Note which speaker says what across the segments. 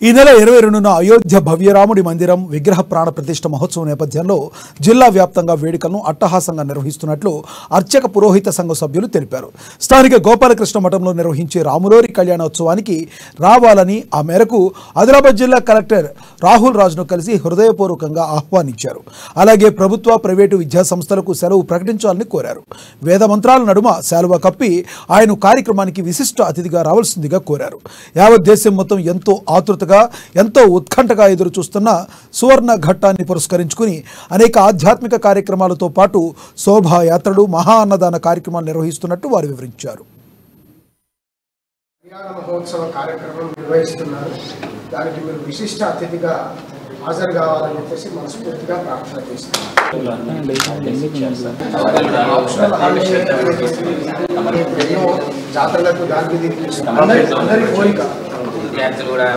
Speaker 1: ఈ నెల 22న అయోధ్య భవ్యరాముడి మందిరం విగ్రహ ప్రాణ ప్రతిష్ఠ మహోత్సవం నేపథ్యంలో జిల్లా వ్యాప్తంగా వేడుకలను అట్టహాసంగా నిర్వహిస్తున్నట్లు అర్చక పురోహిత సంఘ సభ్యులు తెలిపారు. స్థానిక గోపాలకృష్ణ మఠంలో నిర్వహించే రాములోరి కళ్యాణోత్సవానికి రావాలని ఆ మేరకు ఆదిలాబాద్ జిల్లా కలెక్టర్ రాహుల్ రాజ్ను కలిసి హృదయపూర్వకంగా ఆహ్వానించారు. అలాగే ప్రభుత్వ ప్రైవేటు విద్యా సంస్థలకు సెలవు ప్రకటించాలని కోరారు. వేద మంత్రాల నడుమ శాలువా కప్పి ఆయన కార్యక్రమానికి విశిష్ట అతిథిగా రావాల్సిందిగా కోరారు. యావత్ దేశం మొత్తం ఎంతో ఆతృతగా ఎంతో ఉత్కంఠగా ఎదురు చూస్తున్న సువర్ణ ఘట్టాన్ని పురస్కరించుకుని అనేక ఆధ్యాత్మిక కార్యక్రమాలతో పాటు శోభాయాత్రలు మహా అన్నదాన కార్యక్రమాలు నిర్వహిస్తున్నట్టు వారు వివరించారు.
Speaker 2: మహోత్సవ కార్యక్రమం నిర్వహిస్తున్నారు. దానికి మీరు విశిష్ట అతిథిగా హాజరు కావాలని చెప్పేసి మనస్ఫూర్తిగా ప్రార్థన చేస్తున్నాం. జాతరలకు దానికి అందరి కోరిక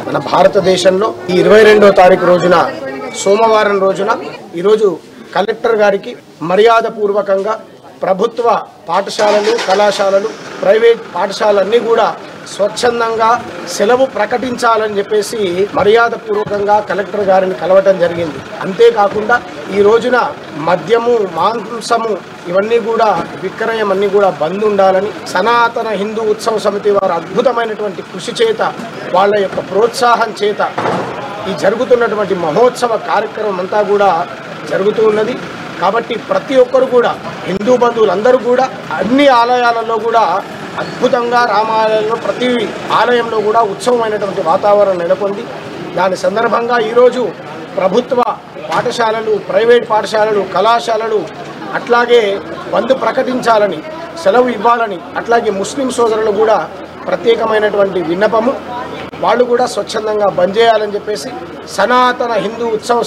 Speaker 2: మన భారతదేశంలో ఈ 22వ తారీఖు రోజున సోమవారం రోజున ఈరోజు కలెక్టర్ గారికి మర్యాద పూర్వకంగా ప్రభుత్వ పాఠశాలలు కళాశాలలు ప్రైవేట్ పాఠశాలన్నీ కూడా స్వచ్ఛందంగా సెలవు ప్రకటించాలని చెప్పేసి మర్యాద పూర్వకంగా కలెక్టర్ గారిని కలవటం జరిగింది. అంతేకాకుండా ఈ రోజున మద్యము మాంసము ఇవన్నీ కూడా విక్రయం అన్నీ కూడా బంద్ ఉండాలని సనాతన హిందూ ఉత్సవ సమితి వారు అద్భుతమైనటువంటి కృషి చేత వాళ్ళ యొక్క ప్రోత్సాహం చేత ఈ జరుగుతున్నటువంటి మహోత్సవ కార్యక్రమం అంతా కూడా జరుగుతూ ఉన్నది. కాబట్టి ప్రతి ఒక్కరు కూడా హిందూ బంధువులందరూ కూడా అన్ని ఆలయాలలో కూడా అద్భుతంగా రామాలయంలో ప్రతి ఆలయంలో కూడా ఉత్సవమైనటువంటి వాతావరణం నెలకొంది. దాని సందర్భంగా ఈరోజు ప్రభుత్వ పాఠశాలలు ప్రైవేట్ పాఠశాలలు కళాశాలలు అట్లాగే బంద్ ప్రకటించాలని సెలవు ఇవ్వాలని అట్లాగే ముస్లిం సోదరులు కూడా ప్రత్యేకమైనటువంటి విన్నపము వాళ్ళు కూడా స్వచ్ఛందంగా బంద్ చేయాలని చెప్పేసి సనాతన హిందూ ఉత్సవ